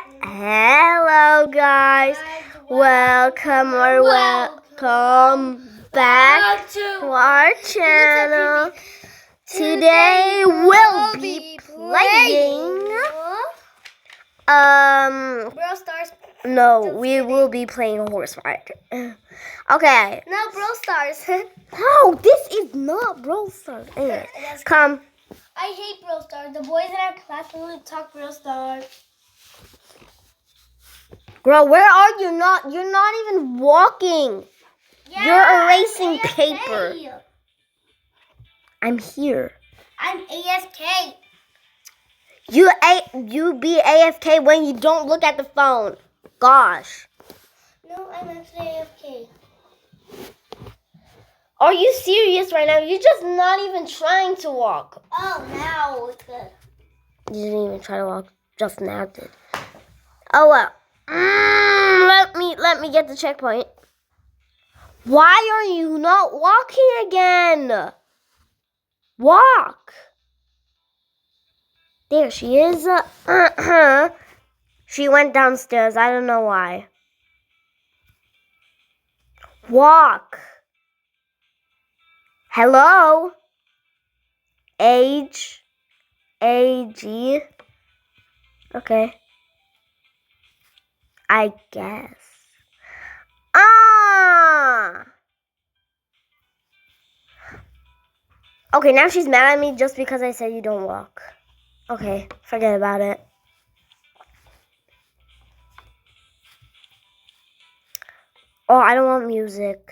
Hello guys, welcome back to our channel. Today we'll be playing Brawl Stars. no, we will be playing horse fight. Okay. No, Brawl Stars. No, this is not Brawl Stars. Anyways, come. I hate Brawl Stars. The boys in our class only talk Brawl Stars. Girl, where are you? You're not even walking. Yeah, You're erasing AFK. paper. I'm here. I'm AFK. You be AFK when you don't look at the phone. Gosh. No, I'm actually AFK. Are you serious right now? You're just not even trying to walk. Oh, now it's good. You didn't even try to walk. Just now did. Oh well. Let me get the checkpoint. Why are you not walking again? Walk. There she is. She went downstairs. I don't know why. Walk. Hello? Age. A-G. Okay. I guess. Okay, now she's mad at me just because I said you don't walk. Okay, forget about it. Oh, I don't want music.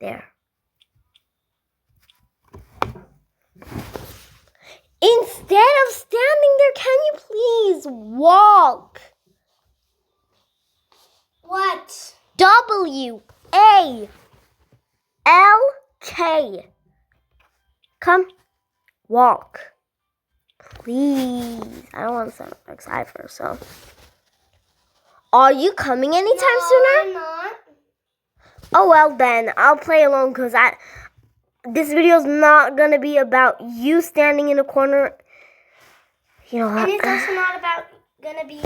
There. Instead of standing there, can you please walk? What? W-A-L-K. Come. Walk. Please. I don't want to sound like Cypher, so. Are you coming anytime sooner? I'm not. Oh, well then. I'll play alone because this video is not going to be about you standing in a corner. You know what? And it's also not gonna be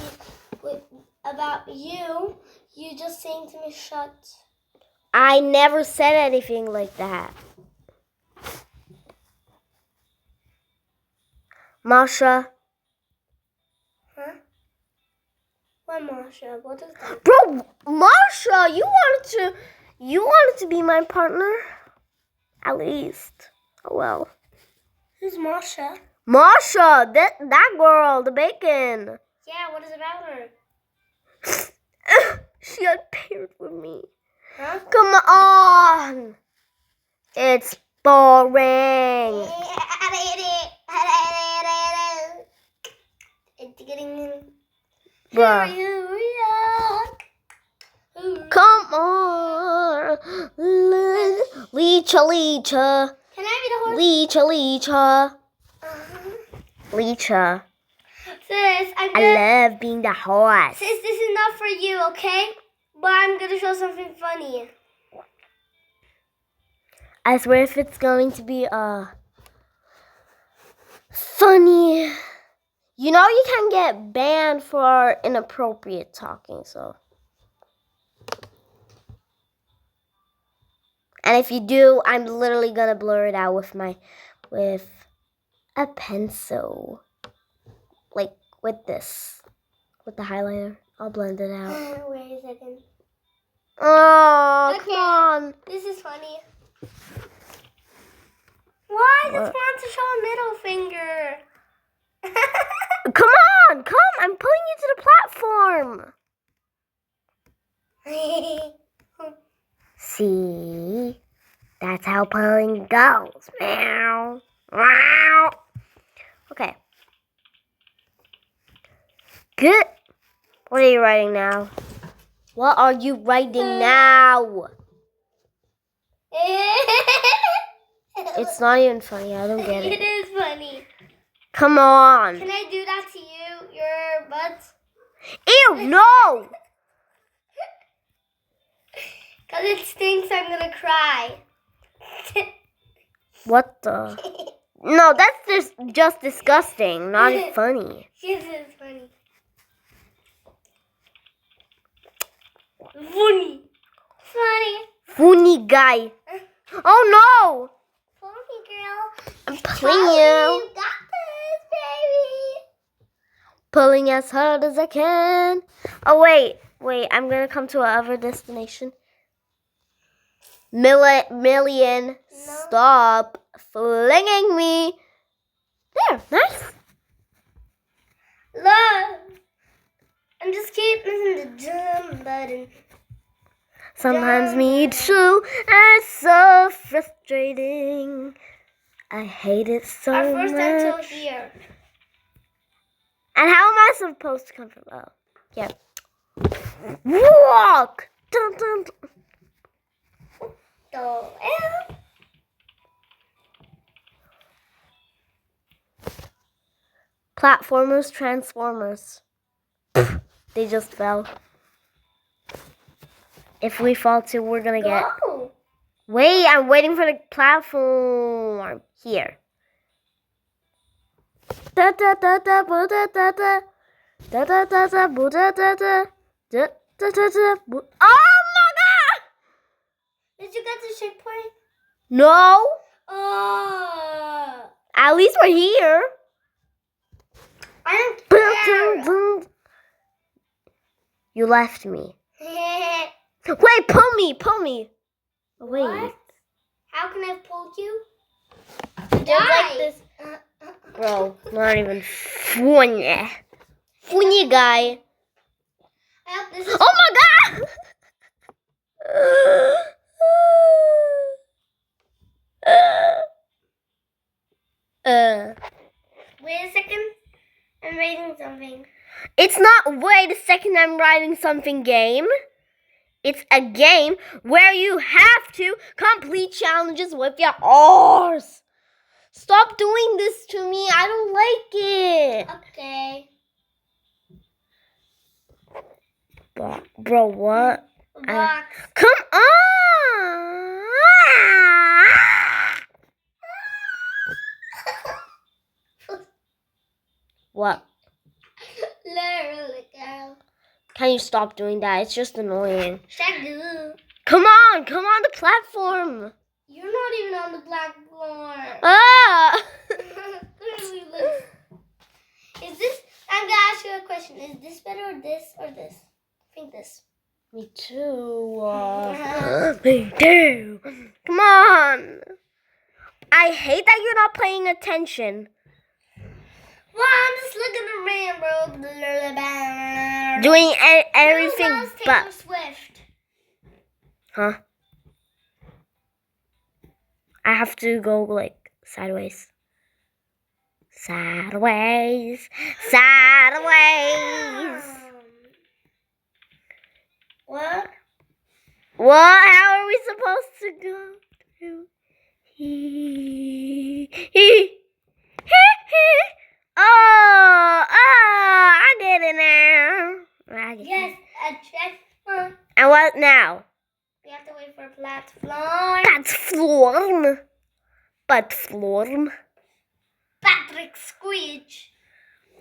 about you. You just saying to me, shut. I never said anything like that. Masha. Huh? What, Masha? What is that? Bro, Marsha, you wanted to be my partner? At least. Oh well. Who's Masha? Marsha, that girl, the bacon. Yeah, what is about her? She got paired with me. Huh? Come on. It's boring. It's getting Bruh. Come on. Leecha. Can I be the horse? Leecha. Leecha. Sis, I love being the horse. Sis, this is not for you, okay? But I'm gonna show something funny. I swear if it's going to be funny. You know you can get banned for inappropriate talking, so. And if you do, I'm literally gonna blur it out with a pencil. Like with this. With the highlighter. I'll blend it out. Wait a second. Oh, Okay. come on. This is funny. Why? I just What? want to show a middle finger. Come on, come. I'm pulling you to the platform. See? That's how pulling goes. Meow. Wow. Okay. Good. What are you writing now? What are you writing now? It's not even funny. I don't get It it. is funny. Come on. Can I do that to you? Your butt? Ew, no. Because it stinks, I'm going to cry. What the? No, that's just disgusting. Not funny. This is funny. Funny. Funny. Funny guy. Oh no! Funny girl. I'm Charlie, pulling you got this, baby. Pulling as hard as I can. Oh wait. I'm gonna come to another destination. Million. Stop flinging me. There. Nice. Look. I'm just keep missing the jump button. Sometimes me too. It's so frustrating. I hate it so Our first much. until here. And how am I supposed to come from? Oh, yeah. Walk. Dun, dun, dun. Platformers, transformers. They just fell. If we fall too, we're gonna get. Go. Wait, I'm waiting for the platform. Here. Da da da da da da da da da da da da da da da da da da da. Oh my god! Did you get the checkpoint? No. Oh. At least we're here. I don't care. You left me. Wait, pull me. Oh, wait. What? How can I pull you? Just like this. Bro, not even funny. Funny guy. I hope this is. Oh my god! Wait a second. I'm writing something. It's not wait a second I'm writing something game. It's a game where you have to complete challenges with your R's. Stop doing this to me. I don't like it. Okay. Bro, what? Box. Come on. What? Literally, girl. Can you stop doing that? It's just annoying. Shagoo. Come on the platform. You're not even on the platform. Ah! Clearly, look. Is this? I'm gonna ask you a question. Is this better or this or this? I think this. Me too. Me too. Come on. I hate that you're not paying attention. Well, I'm just looking around, bro. Doing everything Taylor but. Swift. Huh? I have to go like sideways. Sideways. What? What? How are we supposed to go through? I get it now. Yes, a checkpoint. And what now? We have to wait for a platform. Platform. Patrick Squeege.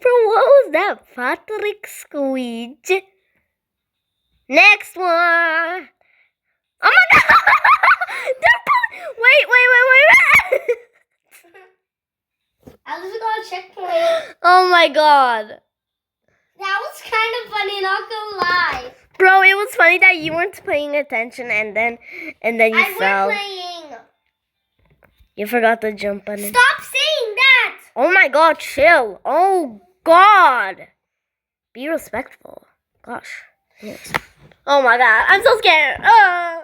Bro, what was that? Patrick Squeege. Next one. Oh my god! Wait. I was going to checkpoint. Oh my god. That was kind of funny, not gonna lie. Bro, it was funny that you weren't paying attention and then you fell. I was playing. You forgot the jump button. Stop saying that. Oh my god, chill. Oh god. Be respectful. Gosh. Yes. Oh my god, I'm so scared. Oh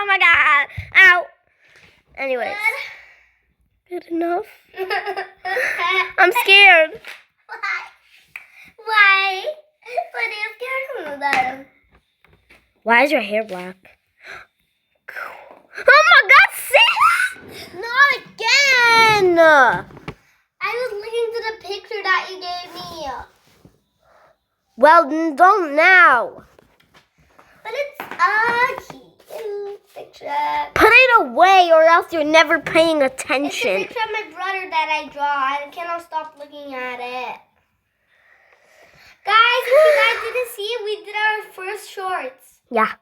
my god. Ow. Anyways. Good enough. I'm scared. Why? What are you scared of that? Why is your hair black? Oh my god, see? Not again! I was looking to the picture that you gave me. Well, don't now. But it's a cute picture. Put it away or else you're never paying It's a attention. picture of my brother that I draw. I cannot stop looking at it. Guys, first shorts. Yeah.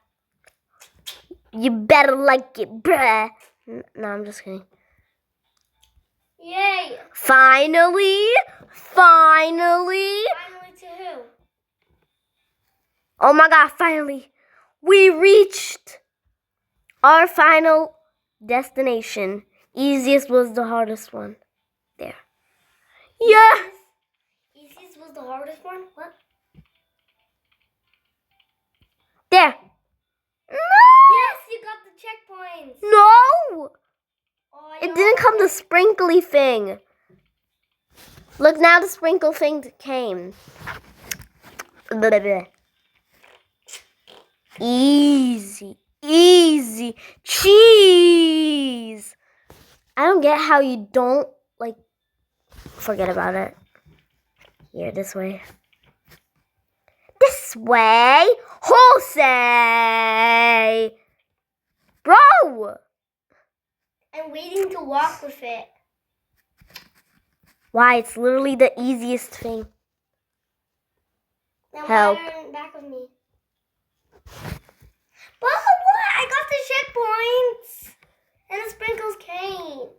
You better like it, bruh. No, I'm just kidding. Yay. Finally. Finally to who? Oh my God, finally. We reached our final destination. Easiest was the hardest one. There. Yeah. Easiest was the hardest one? What? There. No. Yes, you got the checkpoints. No. Oh, It didn't come the sprinkly thing. Look, now the sprinkle thing came. Easy. Easy. Cheese. I don't get how you don't, like, forget about it. Here, this way. This way. Jose. Bro. I'm waiting to walk with it. Why? It's literally the easiest thing. Now Help. why are you in back of me? But what? I got the checkpoints. And the sprinkles came.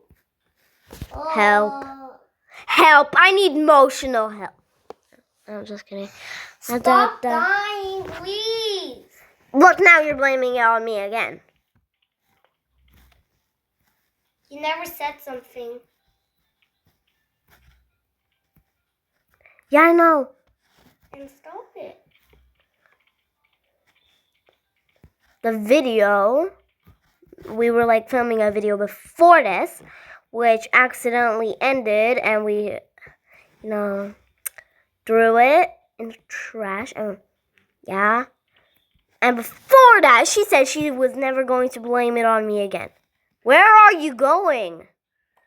Oh. Help. Help. I need emotional help. I'm just kidding. Stop dying, please. Look, now you're blaming it on me again. You never said something. Yeah, I know. And stop it. The video, we were like filming a video before this, which accidentally ended, and we, threw it in the trash. And yeah. And before that, she said she was never going to blame it on me again. Where are you going?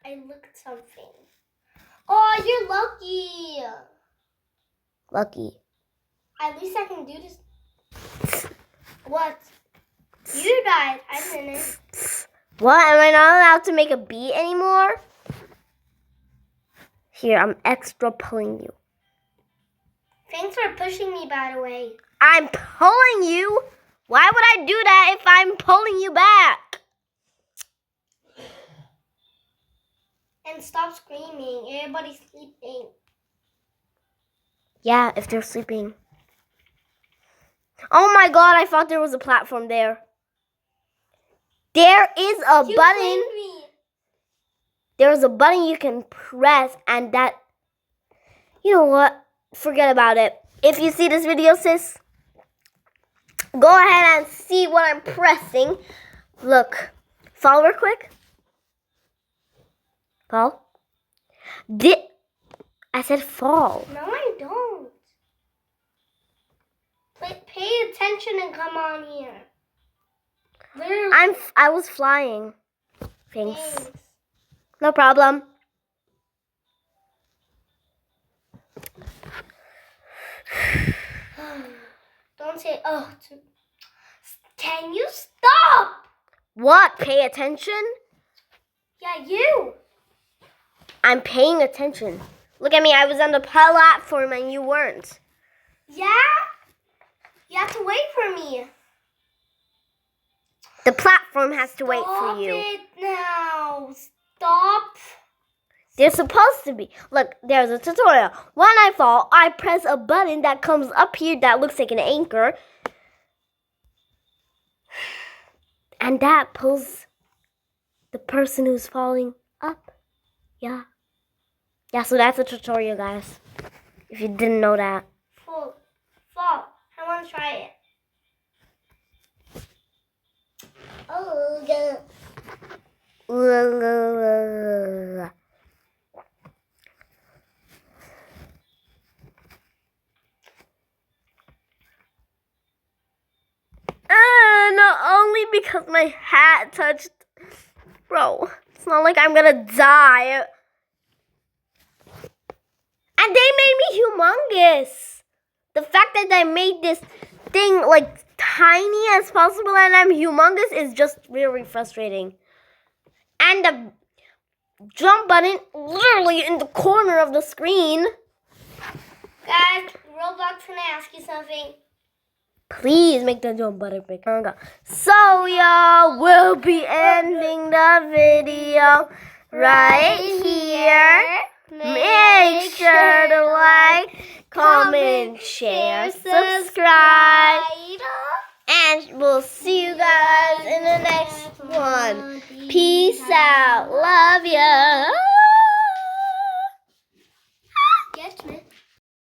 I looked something. Oh, you're lucky. Lucky. At least I can do this. What? You died. I didn't. What? Am I not allowed to make a beat anymore? Here, I'm extra pulling you. Thanks for pushing me, by the way. I'm pulling you? Why would I do that if I'm pulling you back? And stop screaming. Everybody's sleeping. Yeah, if they're sleeping. Oh my God, I thought there was a platform there. There is a You button. claimed me. There's a button you can press, and that, you know what? Forget about it. If you see this video, sis, go ahead and see what I'm pressing. Look, fall real quick. Fall. I said fall. No, I don't. Pay attention and come on here. Literally. I was flying. Thanks. No problem. Don't say, can you stop? What? Pay attention? Yeah, you. I'm paying attention. Look at me. I was on the platform and you weren't. Yeah? You have to wait for me. The platform has to wait for you. Stop it now. Stop. They're supposed to be. Look, there's a tutorial. When I fall, I press a button that comes up here that looks like an anchor. And that pulls the person who's falling up. Yeah. Yeah, so that's a tutorial, guys. If you didn't know that. Fall. I want to try it. Oh, God. Not only because my hat touched. Bro, it's not like I'm gonna die. And they made me humongous. The fact that I made this thing like tiny as possible and I'm humongous is just really frustrating. And the jump button literally in the corner of the screen. Guys, Roblox, can I ask you something? Please make the jump button bigger. So y'all, we'll be ending the video right here. Make sure to like, comment, share, subscribe. And we'll see you guys in the next one. Peace out. Love ya.